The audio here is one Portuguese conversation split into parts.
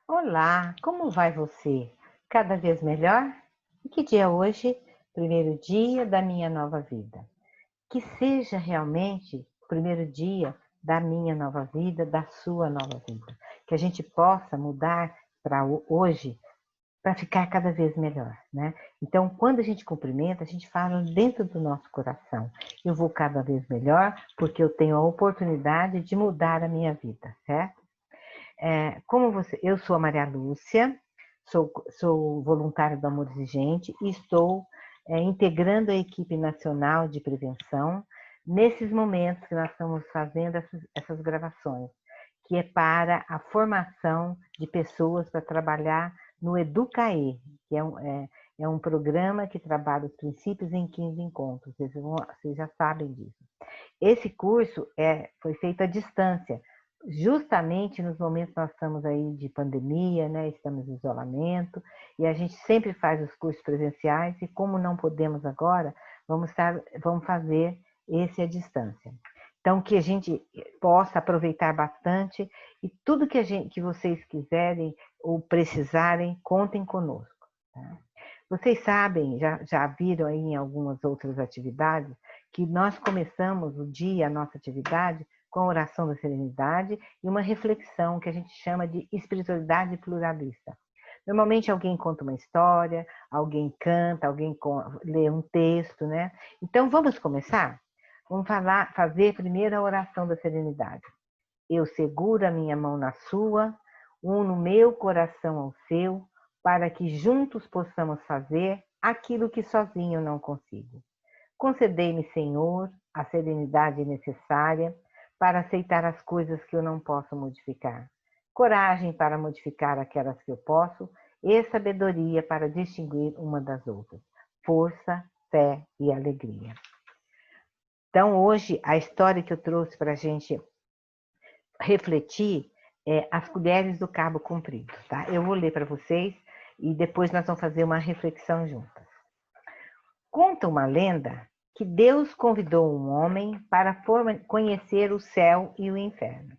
Olá, como vai você? Cada vez melhor? E que dia é hoje? Primeiro dia da minha nova vida. Que seja realmente o primeiro dia da minha nova vida, da sua nova vida. Que a gente possa mudar para hoje para ficar cada vez melhor, né? Então, quando a gente cumprimenta, a gente fala dentro do nosso coração. Eu vou cada vez melhor porque eu tenho a oportunidade de mudar a minha vida, certo? Eu sou a Maria Lúcia, sou voluntária do Amor Exigente e estou integrando a equipe nacional de prevenção nesses momentos que nós estamos fazendo essas gravações, que é para a formação de pessoas para trabalhar no Educaê, que é um programa que trabalha os princípios em 15 encontros, vocês já sabem disso. Esse curso foi feito à distância, justamente nos momentos que nós estamos aí de pandemia, né? Estamos em isolamento, e a gente sempre faz os cursos presenciais, e como não podemos agora, vamos fazer esse à distância. Então, que a gente possa aproveitar bastante, e tudo que vocês quiserem ou precisarem, contem conosco. Tá? Vocês sabem, já viram aí em algumas outras atividades, que nós começamos o dia, a nossa atividade, com a oração da serenidade e uma reflexão que a gente chama de espiritualidade pluralista. Normalmente alguém conta uma história, alguém canta, alguém lê um texto, né? Então vamos começar? Vamos fazer primeiro a oração da serenidade. Eu seguro a minha mão na sua, uno meu coração ao seu, para que juntos possamos fazer aquilo que sozinho não consigo. Concedei-me, Senhor, a serenidade necessária para aceitar as coisas que eu não posso modificar, coragem para modificar aquelas que eu posso e sabedoria para distinguir uma das outras, força, fé e alegria. Então, hoje, a história que eu trouxe para a gente refletir é As Colheres do Cabo Comprido. Tá? Eu vou ler para vocês e depois nós vamos fazer uma reflexão juntas. Conta uma lenda que Deus convidou um homem para conhecer o céu e o inferno.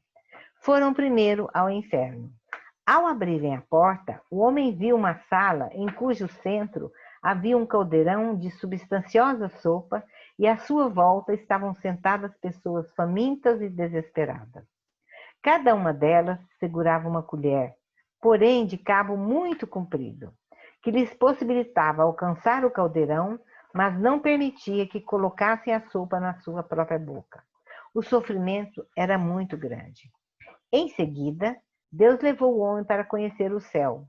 Foram primeiro ao inferno. Ao abrirem a porta, o homem viu uma sala em cujo centro havia um caldeirão de substanciosa sopa e à sua volta estavam sentadas pessoas famintas e desesperadas. Cada uma delas segurava uma colher, porém de cabo muito comprido, que lhes possibilitava alcançar o caldeirão, mas não permitia que colocassem a sopa na sua própria boca. O sofrimento era muito grande. Em seguida, Deus levou o homem para conhecer o céu.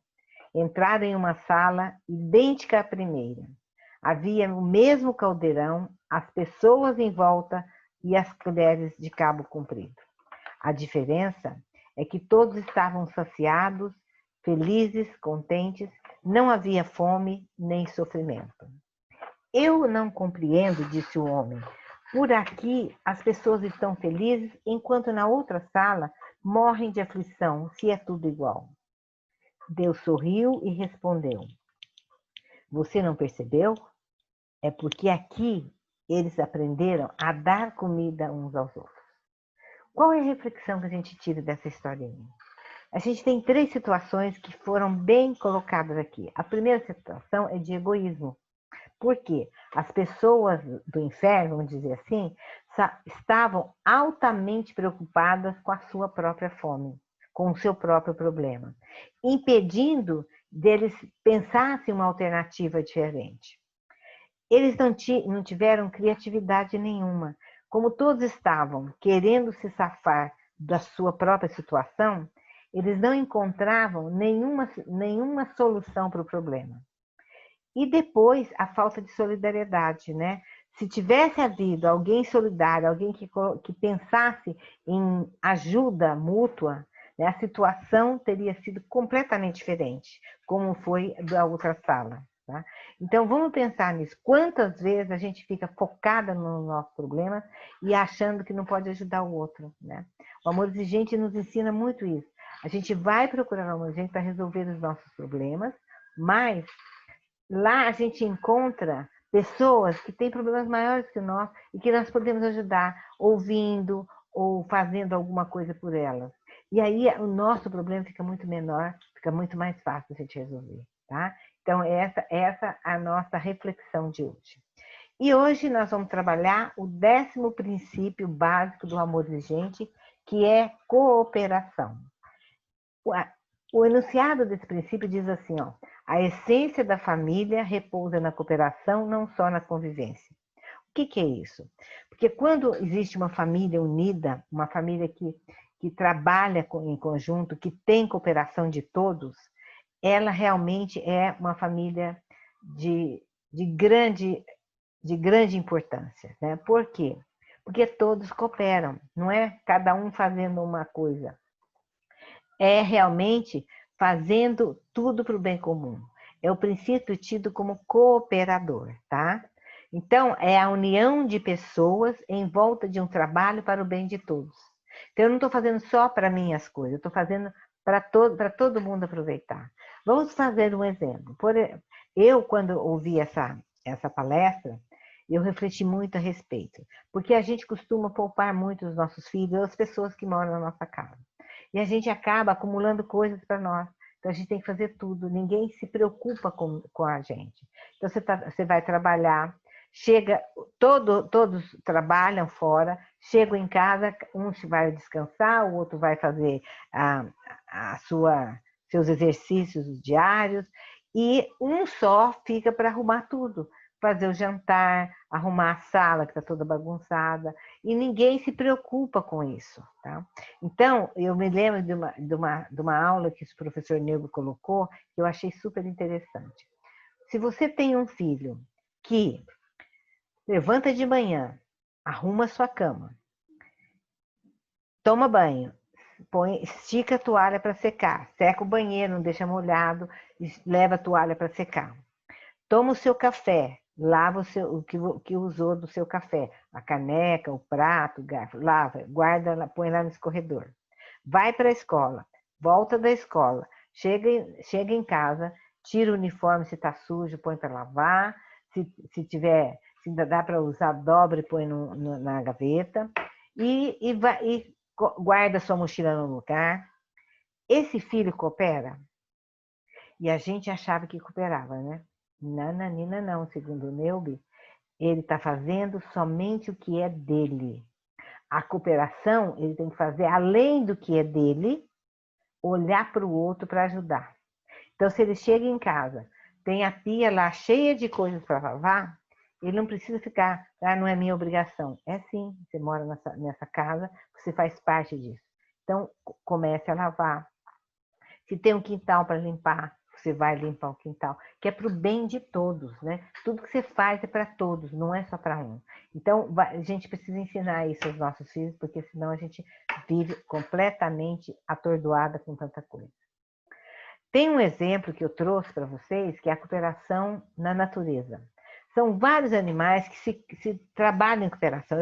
Entraram em uma sala idêntica à primeira. Havia o mesmo caldeirão, as pessoas em volta e as colheres de cabo comprido. A diferença é que todos estavam saciados, felizes, contentes, não havia fome nem sofrimento. Eu não compreendo, disse o homem. Por aqui as pessoas estão felizes, enquanto na outra sala morrem de aflição, se é tudo igual. Deus sorriu e respondeu: Você não percebeu? É porque aqui eles aprenderam a dar comida uns aos outros. Qual é a reflexão que a gente tira dessa historinha? A gente tem 3 situações que foram bem colocadas aqui. A primeira situação é de egoísmo. Por quê? As pessoas do inferno, vamos dizer assim, estavam altamente preocupadas com a sua própria fome, com o seu próprio problema, impedindo deles pensassem uma alternativa diferente. Eles não tiveram criatividade nenhuma. Como todos estavam querendo se safar da sua própria situação, eles não encontravam nenhuma solução para o problema. E depois, a falta de solidariedade, né? Se tivesse havido alguém solidário, alguém que pensasse em ajuda mútua, né, a situação teria sido completamente diferente, como foi da outra sala. Tá? Então, vamos pensar nisso. Quantas vezes a gente fica focada no nosso problema e achando que não pode ajudar o outro, né? O Amor Exigente nos ensina muito isso. A gente vai procurar uma gente para resolver os nossos problemas, mas lá a gente encontra pessoas que têm problemas maiores que o nosso e que nós podemos ajudar ouvindo ou fazendo alguma coisa por elas. E aí o nosso problema fica muito menor, fica muito mais fácil a gente resolver, tá? Então, essa é a nossa reflexão de hoje. E hoje nós vamos trabalhar o 10º princípio básico do amor exigente, que é cooperação. O enunciado desse princípio diz assim, ó, a essência da família repousa na cooperação, não só na convivência. O que é isso? Porque quando existe uma família unida, uma família que trabalha em conjunto, que tem cooperação de todos, ela realmente é uma família de grande importância, né? Por quê? Porque todos cooperam, não é cada um fazendo uma coisa. É realmente fazendo tudo para o bem comum. É o princípio tido como cooperador, tá? Então, é a união de pessoas em volta de um trabalho para o bem de todos. Então, eu não estou fazendo só para mim as coisas, eu estou fazendo para todo mundo aproveitar. Vamos fazer um exemplo. Eu, quando ouvi essa palestra, eu refleti muito a respeito, porque a gente costuma poupar muito os nossos filhos, as pessoas que moram na nossa casa. E a gente acaba acumulando coisas para nós. Então, a gente tem que fazer tudo. Ninguém se preocupa com a gente. Então, você vai trabalhar, todos trabalham fora, chegam em casa, um vai descansar, o outro vai fazer seus exercícios diários, e um só fica para arrumar tudo. Fazer o jantar, arrumar a sala que está toda bagunçada, e ninguém se preocupa com isso, tá? Então, eu me lembro de uma aula que o professor Nego colocou, que eu achei super interessante. Se você tem um filho que levanta de manhã, arruma sua cama, toma banho, estica a toalha para secar, seca o banheiro, não deixa molhado, leva a toalha para secar. Toma o seu café, lava o que usou do seu café, a caneca, o prato, lava, guarda, põe lá no escorredor. Vai para a escola, volta da escola, chega em casa, tira o uniforme se está sujo, põe para lavar, se ainda dá para usar, dobra e põe na gaveta, e guarda sua mochila no lugar. Esse filho coopera? E a gente achava que cooperava, né? Nananina não, segundo o Neubi, ele está fazendo somente o que é dele. A cooperação ele tem que fazer além do que é dele, olhar para o outro para ajudar. Então, se ele chega em casa, tem a pia lá cheia de coisas para lavar, ele não precisa ficar, não é minha obrigação. É sim, você mora nessa casa, você faz parte disso. Então, comece a lavar. Se tem um quintal para limpar, você vai limpar o quintal, que é para o bem de todos, né? Tudo que você faz é para todos, não é só para um. Então, a gente precisa ensinar isso aos nossos filhos, porque senão a gente vive completamente atordoada com tanta coisa. Tem um exemplo que eu trouxe para vocês, que é a cooperação na natureza. São vários animais que se trabalham em cooperação.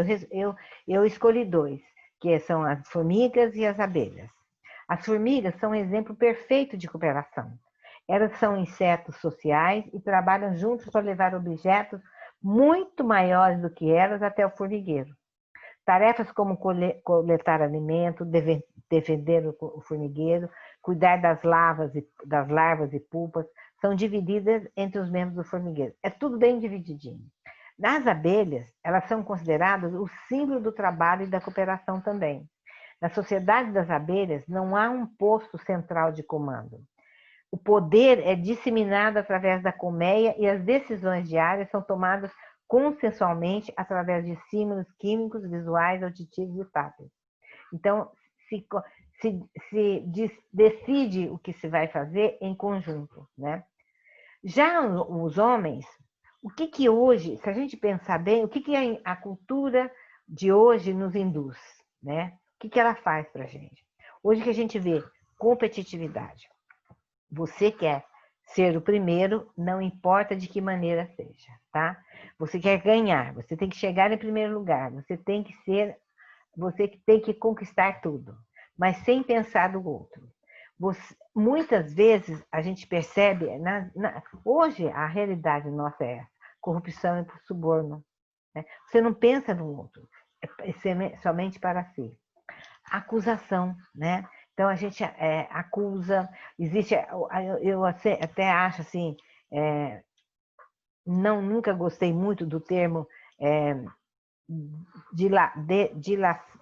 Eu escolhi 2, que são as formigas e as abelhas. As formigas são um exemplo perfeito de cooperação. Elas são insetos sociais e trabalham juntos para levar objetos muito maiores do que elas até o formigueiro. Tarefas como coletar alimento, defender o formigueiro, cuidar das larvas e pupas, são divididas entre os membros do formigueiro. É tudo bem divididinho. Nas abelhas, elas são consideradas o símbolo do trabalho e da cooperação também. Na sociedade das abelhas, não há um posto central de comando. O poder é disseminado através da colmeia e as decisões diárias são tomadas consensualmente através de estímulos químicos, visuais, auditivos e táteis. Então, se decide o que se vai fazer em conjunto, né? Já os homens, o que hoje, se a gente pensar bem, o que a cultura de hoje nos induz, né? O que ela faz para a gente? Hoje que a gente vê competitividade. Você quer ser o primeiro, não importa de que maneira seja, tá? Você quer ganhar, você tem que chegar em primeiro lugar, você tem que conquistar tudo, mas sem pensar no outro. Muitas vezes a gente percebe, hoje a realidade nossa é essa, corrupção e suborno. Né? Você não pensa no outro, somente para si. Acusação, né? Então a gente acusa, existe, eu até acho assim, nunca gostei muito do termo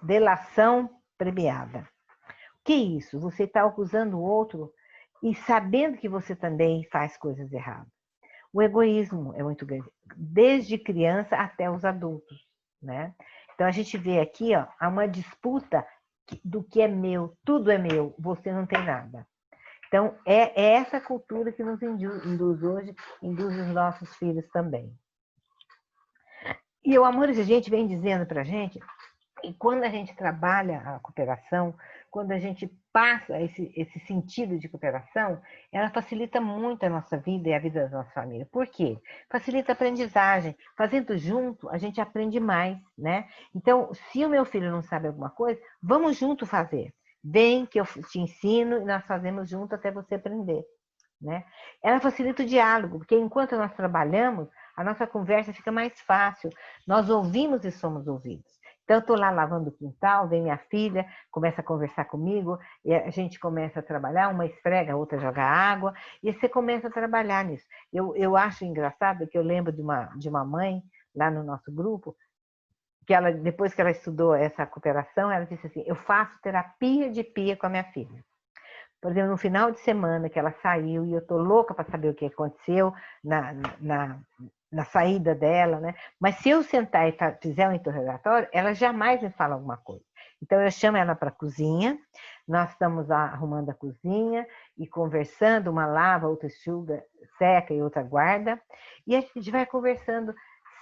delação premiada. O que é isso? Você está acusando o outro e sabendo que você também faz coisas erradas. O egoísmo é muito grande, desde criança até os adultos, né? Então a gente vê aqui, ó, há uma disputa do que é meu, tudo é meu, você não tem nada. Então é essa cultura que nos induz hoje, induz os nossos filhos também. E o Amores de Gente vem dizendo para a gente, e quando a gente trabalha a cooperação, quando a gente passa esse sentido de cooperação, ela facilita muito a nossa vida e a vida da nossa família. Por quê? Facilita a aprendizagem. Fazendo junto, a gente aprende mais, né? Então, se o meu filho não sabe alguma coisa, vamos junto fazer. Vem que eu te ensino e nós fazemos junto até você aprender. Né? Ela facilita o diálogo, porque enquanto nós trabalhamos, a nossa conversa fica mais fácil. Nós ouvimos e somos ouvidos. Então, eu estou lá lavando o quintal, vem minha filha, começa a conversar comigo, e a gente começa a trabalhar, uma esfrega, a outra joga água, e você começa a trabalhar nisso. Eu acho engraçado que eu lembro de uma mãe, lá no nosso grupo, que ela, depois que ela estudou essa cooperação, ela disse assim, eu faço terapia de pia com a minha filha. Por exemplo, no final de semana que ela saiu, e eu tô louca para saber o que aconteceu na saída dela, né? Mas se eu sentar e fizer um interrogatório, ela jamais me fala alguma coisa. Então, eu chamo ela para a cozinha, nós estamos lá arrumando a cozinha e conversando, uma lava, outra enxuga, seca e outra guarda, e a gente vai conversando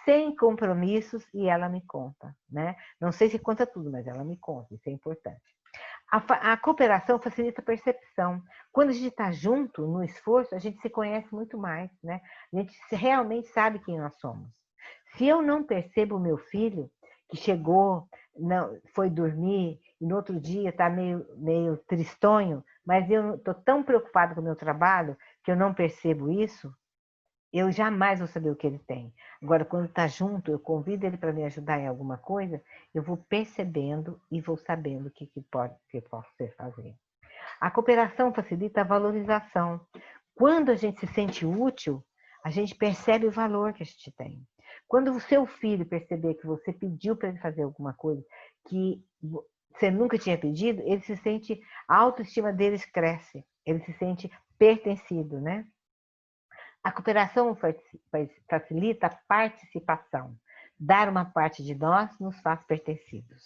sem compromissos e ela me conta, né? Não sei se conta tudo, mas ela me conta, isso é importante. A cooperação facilita a percepção. Quando a gente está junto no esforço, a gente se conhece muito mais, né? A gente realmente sabe quem nós somos. Se eu não percebo o meu filho, que chegou, não, foi dormir, e no outro dia está meio tristonho, mas eu estou tão preocupado com o meu trabalho que eu não percebo isso, eu jamais vou saber o que ele tem. Agora, quando está junto, eu convido ele para me ajudar em alguma coisa, eu vou percebendo e vou sabendo o que posso fazer. A cooperação facilita a valorização. Quando a gente se sente útil, a gente percebe o valor que a gente tem. Quando o seu filho perceber que você pediu para ele fazer alguma coisa que você nunca tinha pedido, ele se sente, a autoestima deles cresce, ele se sente pertencido, né? A cooperação facilita a participação. Dar uma parte de nós nos faz pertencidos.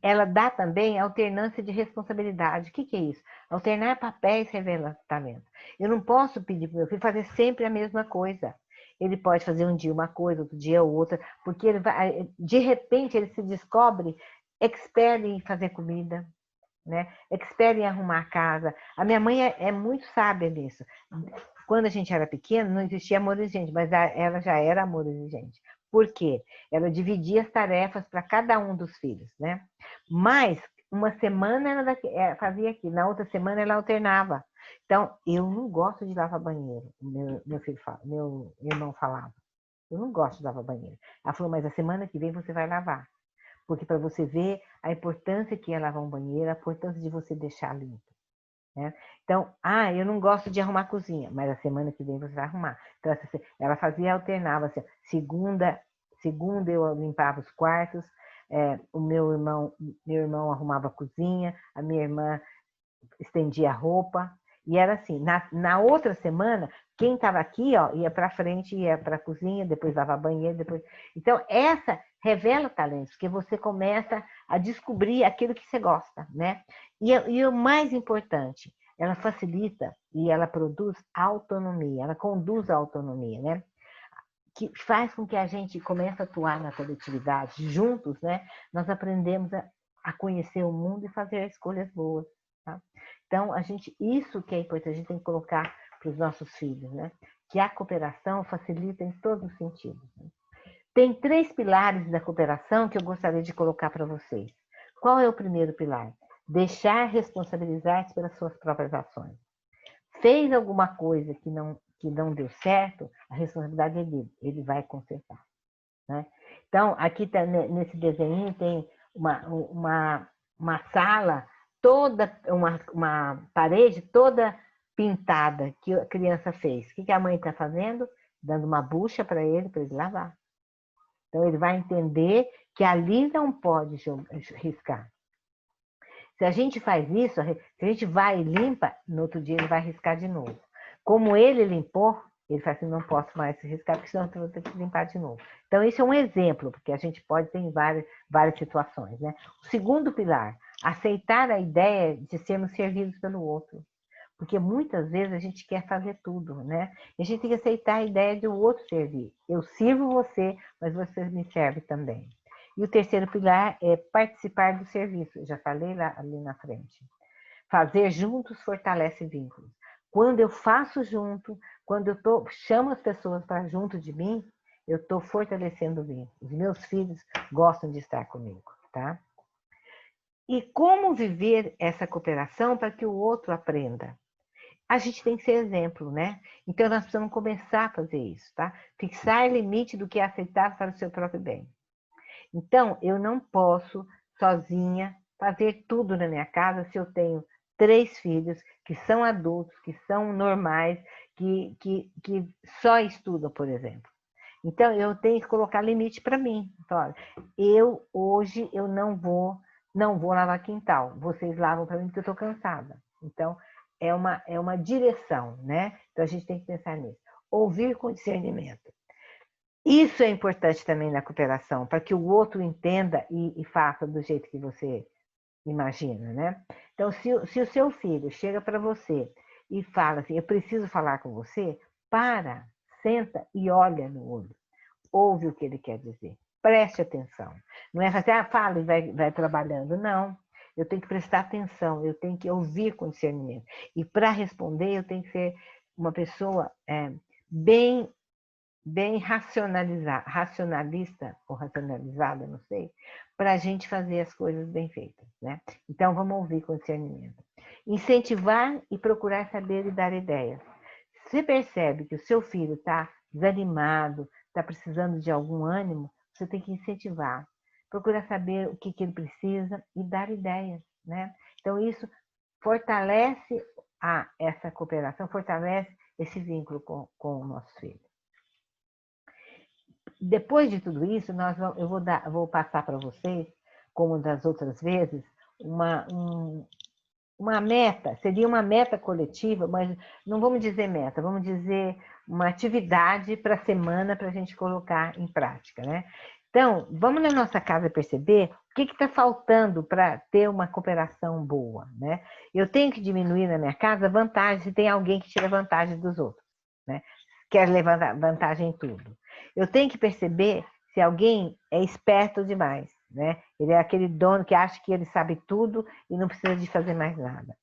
Ela dá também alternância de responsabilidade. O que é isso? Alternar papéis revela talento. Eu não posso pedir para o meu filho fazer sempre a mesma coisa. Ele pode fazer um dia uma coisa, outro dia outra, porque de repente ele se descobre expert em fazer comida, né? Expert em arrumar a casa. A minha mãe é muito sábia nisso. Quando a gente era pequena, não existia amor e gente, mas ela já era amor e gente. Por quê? Ela dividia as tarefas para cada um dos filhos, né? Mas uma semana ela fazia aqui, na outra semana ela alternava. Então, eu não gosto de lavar banheiro, meu irmão falava. Eu não gosto de lavar banheiro. Ela falou, mas a semana que vem você vai lavar. Porque para você ver a importância que é lavar um banheiro, a importância de você deixar limpo. Né? Então, eu não gosto de arrumar a cozinha, mas a semana que vem você vai arrumar. Então, ela fazia, alternava. Assim, segunda eu limpava os quartos, o meu irmão arrumava a cozinha, a minha irmã estendia a roupa. E era assim, na outra semana, quem estava aqui, ó, ia para frente, ia para a cozinha, depois lavava banheiro, depois... Então, essa revela talentos, porque você começa a descobrir aquilo que você gosta, né? E o mais importante, ela facilita e ela produz autonomia, ela conduz a autonomia, né? Que faz com que a gente comece a atuar na coletividade, juntos, né? Nós aprendemos a conhecer o mundo e fazer escolhas boas, tá? Então, isso que é importante, a gente tem que colocar para os nossos filhos, né? Que a cooperação facilita em todos os sentidos. Né? Tem 3 pilares da cooperação que eu gostaria de colocar para vocês. Qual é o primeiro pilar? deixar responsabilizar-se pelas suas próprias ações. Fez alguma coisa que não deu certo, a responsabilidade é dele, ele vai consertar. Né? Então, aqui tá, nesse desenho tem uma sala toda, uma parede toda pintada que a criança fez. O que a mãe está fazendo? Dando uma bucha para ele lavar. Então, ele vai entender que ali não pode riscar. Se a gente faz isso, se a gente vai e limpa, no outro dia ele vai riscar de novo. Como ele limpou, ele fala assim, não posso mais riscar, porque senão eu vou ter que limpar de novo. Então, esse é um exemplo, porque a gente pode ter em várias situações. Né? O segundo pilar, aceitar a ideia de sermos servidos pelo outro. Porque muitas vezes a gente quer fazer tudo, né? E a gente tem que aceitar a ideia de o outro servir. Eu sirvo você, mas você me serve também. E o terceiro pilar é participar do serviço. Eu já falei lá ali na frente. Fazer juntos fortalece vínculos. Quando eu faço junto, quando eu chamo as pessoas para junto de mim, eu estou fortalecendo o vínculo. Os meus filhos gostam de estar comigo, tá? E como viver essa cooperação para que o outro aprenda? A gente tem que ser exemplo, né? Então, nós precisamos começar a fazer isso, tá? Fixar limite do que é aceitável para o seu próprio bem. Então, eu não posso, sozinha, fazer tudo na minha casa se eu tenho 3 filhos que são adultos, que são normais, que só estudam, por exemplo. Então, eu tenho que colocar limite para mim. Então, olha, hoje, eu não vou lavar quintal. Vocês lavam para mim porque eu estou cansada. Então, é uma direção, né? Então, a gente tem que pensar nisso. Ouvir com discernimento. Isso é importante também na cooperação, para que o outro entenda e faça do jeito que você imagina, né? Então, se o seu filho chega para você e fala assim, eu preciso falar com você, senta e olha no olho. Ouve o que ele quer dizer. Preste atenção. Não é assim, fala e vai trabalhando. Não. Eu tenho que prestar atenção, eu tenho que ouvir com discernimento. E para responder, eu tenho que ser uma pessoa bem racionalista ou racionalizada, não sei, para a gente fazer as coisas bem feitas, né? Então, vamos ouvir com discernimento. Incentivar e procurar saber e dar ideias. Você percebe que o seu filho está desanimado, está precisando de algum ânimo, você tem que incentivar. Procurar saber o que ele precisa e dar ideias, né? Então, isso fortalece essa cooperação, fortalece esse vínculo com o nosso filho. Depois de tudo isso, eu vou passar para vocês, como das outras vezes, uma meta, seria uma meta coletiva, mas não vamos dizer meta, vamos dizer uma atividade para a semana para a gente colocar em prática, né? Então, vamos na nossa casa perceber o que está faltando para ter uma cooperação boa, né? Eu tenho que diminuir na minha casa vantagem se tem alguém que tira vantagem dos outros, né? Quer levar vantagem em tudo. Eu tenho que perceber se alguém é esperto demais, né? Ele é aquele dono que acha que ele sabe tudo e não precisa de fazer mais nada.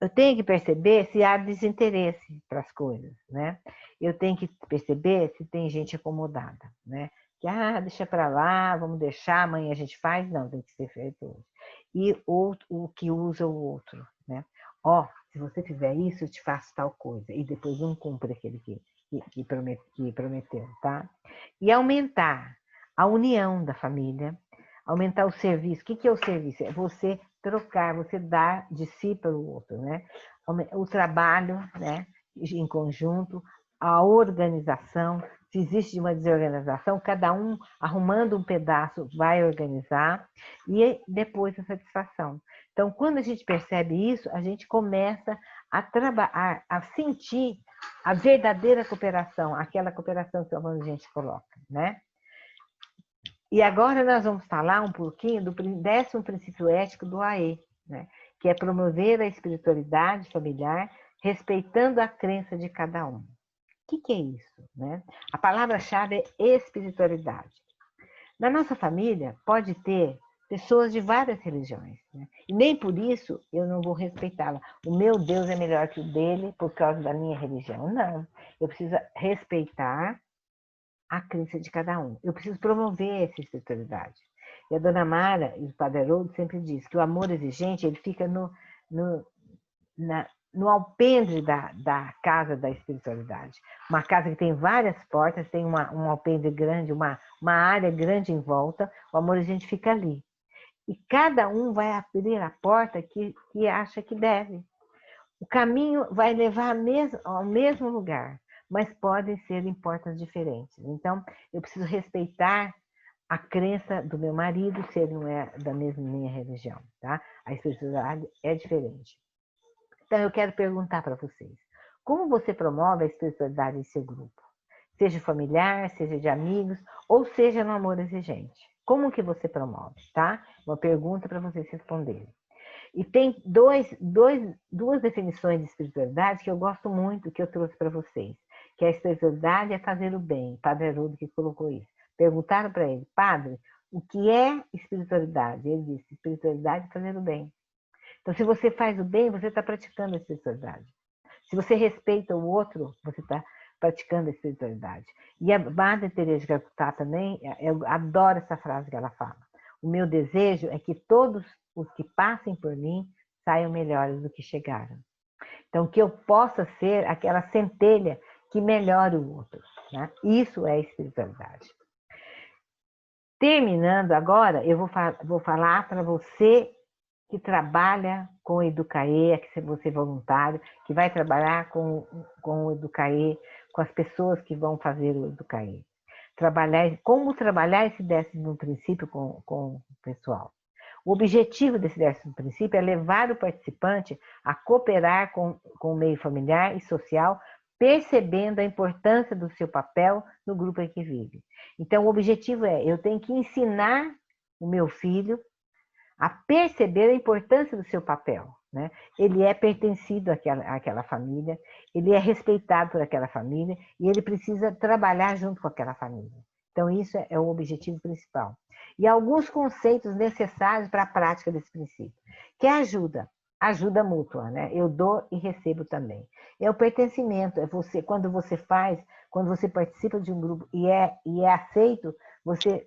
Eu tenho que perceber se há desinteresse para as coisas, né? Eu tenho que perceber se tem gente acomodada, né? Que, deixa para lá, vamos deixar, amanhã a gente faz. Não, tem que ser feito hoje. E o que usa o outro, né? Se você fizer isso, eu te faço tal coisa. E depois não cumpre aquele que prometeu, tá? E aumentar a união da família, aumentar o serviço. O que é o serviço? É você trocar, você dar de si pelo outro, né? O trabalho, né, em conjunto, a organização. Se existe uma desorganização, cada um arrumando um pedaço vai organizar e depois a satisfação. Então, quando a gente percebe isso, a gente começa a trabalhar, a sentir a verdadeira cooperação, aquela cooperação que a gente coloca, né? E agora nós vamos falar um pouquinho do 10º princípio ético do AE, né? Que é promover a espiritualidade familiar, respeitando a crença de cada um. O que é isso, né? A palavra-chave é espiritualidade. Na nossa família pode ter pessoas de várias religiões, né? E nem por isso eu não vou respeitá-la. O meu Deus é melhor que o dele por causa da minha religião. Não, eu preciso respeitar a crença de cada um. Eu preciso promover essa espiritualidade. E a dona Mara e o padre Haroldo sempre diz que o amor exigente ele fica no, no alpendre da casa da espiritualidade. Uma casa que tem várias portas, tem um alpendre grande, uma área grande em volta, o amor exigente fica ali. E cada um vai abrir a porta que acha que deve. O caminho vai levar ao mesmo lugar, mas podem ser em portas diferentes. Então, eu preciso respeitar a crença do meu marido, se ele não é da mesma minha religião, tá? A espiritualidade é diferente. Então, eu quero perguntar para vocês, como você promove a espiritualidade em seu grupo? Seja familiar, seja de amigos, ou seja no amor exigente. Como que você promove, tá? Uma pergunta para vocês responderem. E tem duas definições de espiritualidade que eu gosto muito, que eu trouxe para vocês. Que a espiritualidade é fazer o bem. Padre Haroldo que colocou isso. Perguntaram para ele, padre, o que é espiritualidade? Ele disse, espiritualidade é fazer o bem. Então, se você faz o bem, você está praticando a espiritualidade. Se você respeita o outro, você está praticando a espiritualidade. E a Madre Teresa de Calcutá também, eu adoro essa frase que ela fala. O meu desejo é que todos os que passem por mim saiam melhores do que chegaram. Então, que eu possa ser aquela centelha que melhore o outro. Né? Isso é espiritualidade. Terminando agora, eu vou falar para você que trabalha com o Educaê, que você é voluntário, que vai trabalhar com o Educaê, com as pessoas que vão fazer o Educaê. Como trabalhar esse 10º princípio com o pessoal. O objetivo desse 10º princípio é levar o participante a cooperar com o meio familiar e social, percebendo a importância do seu papel no grupo em que vive. Então, o objetivo eu tenho que ensinar o meu filho a perceber a importância do seu papel. Né? Ele é pertencido àquela família, ele é respeitado por aquela família e ele precisa trabalhar junto com aquela família. Então, isso é o objetivo principal. E alguns conceitos necessários para a prática desse princípio, que é ajuda mútua, né? Eu dou e recebo também. É o pertencimento, quando você participa de um grupo e é aceito, você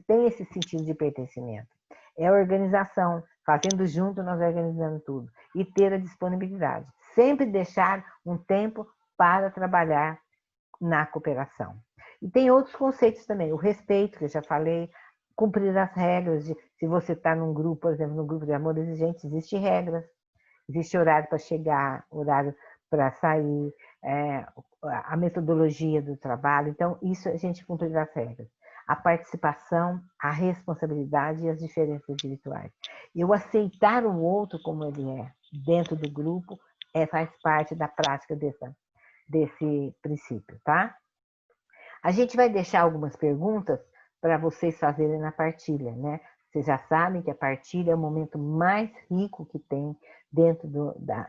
tem esse sentido de pertencimento. É a organização, fazendo junto, nós organizando tudo. E ter a disponibilidade. Sempre deixar um tempo para trabalhar na cooperação. E tem outros conceitos também. O respeito, que eu já falei, cumprir as regras. Se você está num grupo, por exemplo, no grupo de amor exigente, existem regras. Existe horário para chegar, horário para sair, a metodologia do trabalho. Então, isso a gente cumprir as regras. A participação, a responsabilidade e as diferenças individuais. Eu aceitar o outro como ele é, dentro do grupo, faz parte da prática desse princípio, tá? A gente vai deixar algumas perguntas para vocês fazerem na partilha, né? Vocês já sabem que a partilha é o momento mais rico que tem dentro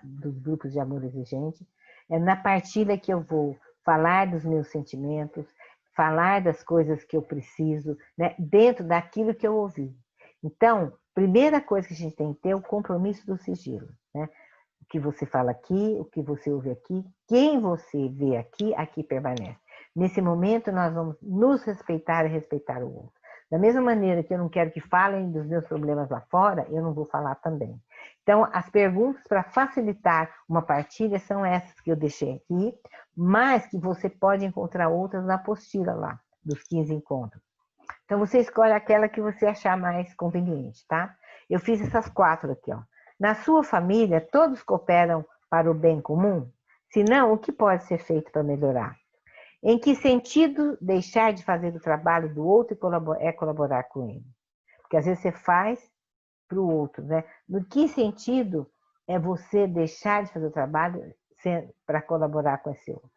dos grupos de amor exigente. É na partilha que eu vou falar dos meus sentimentos, falar das coisas que eu preciso, né? Dentro daquilo que eu ouvi. Então, primeira coisa que a gente tem que ter é o compromisso do sigilo, né? O que você fala aqui, o que você ouve aqui, quem você vê aqui, aqui permanece. Nesse momento, nós vamos nos respeitar e respeitar o outro. Da mesma maneira que eu não quero que falem dos meus problemas lá fora, eu não vou falar também. Então, as perguntas para facilitar uma partilha são essas que eu deixei aqui, mas que você pode encontrar outras na apostila lá, dos 15 encontros. Então, você escolhe aquela que você achar mais conveniente, tá? Eu fiz essas 4 aqui, ó. Na sua família, todos cooperam para o bem comum? Se não, o que pode ser feito para melhorar? Em que sentido deixar de fazer o trabalho do outro é colaborar com ele? Porque às vezes você faz para o outro, né? No que sentido é você deixar de fazer o trabalho para colaborar com esse outro?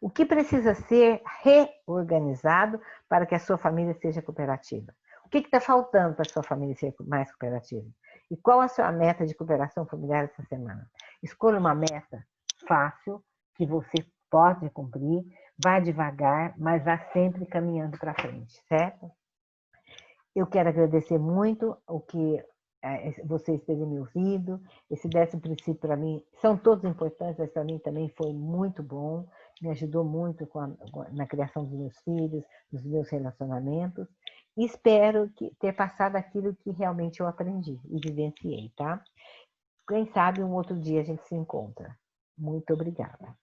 O que precisa ser reorganizado para que a sua família seja cooperativa? O que está faltando para a sua família ser mais cooperativa? E qual a sua meta de cooperação familiar essa semana? Escolha uma meta fácil, que você pode cumprir, vá devagar, mas vá sempre caminhando para frente, certo? Eu quero agradecer muito o que vocês terem me ouvido. Esse 10º princípio para mim, são todos importantes, mas para mim também foi muito bom, me ajudou muito na criação dos meus filhos, nos meus relacionamentos. espero ter passado aquilo que realmente eu aprendi e vivenciei, tá? Quem sabe um outro dia a gente se encontra. Muito obrigada.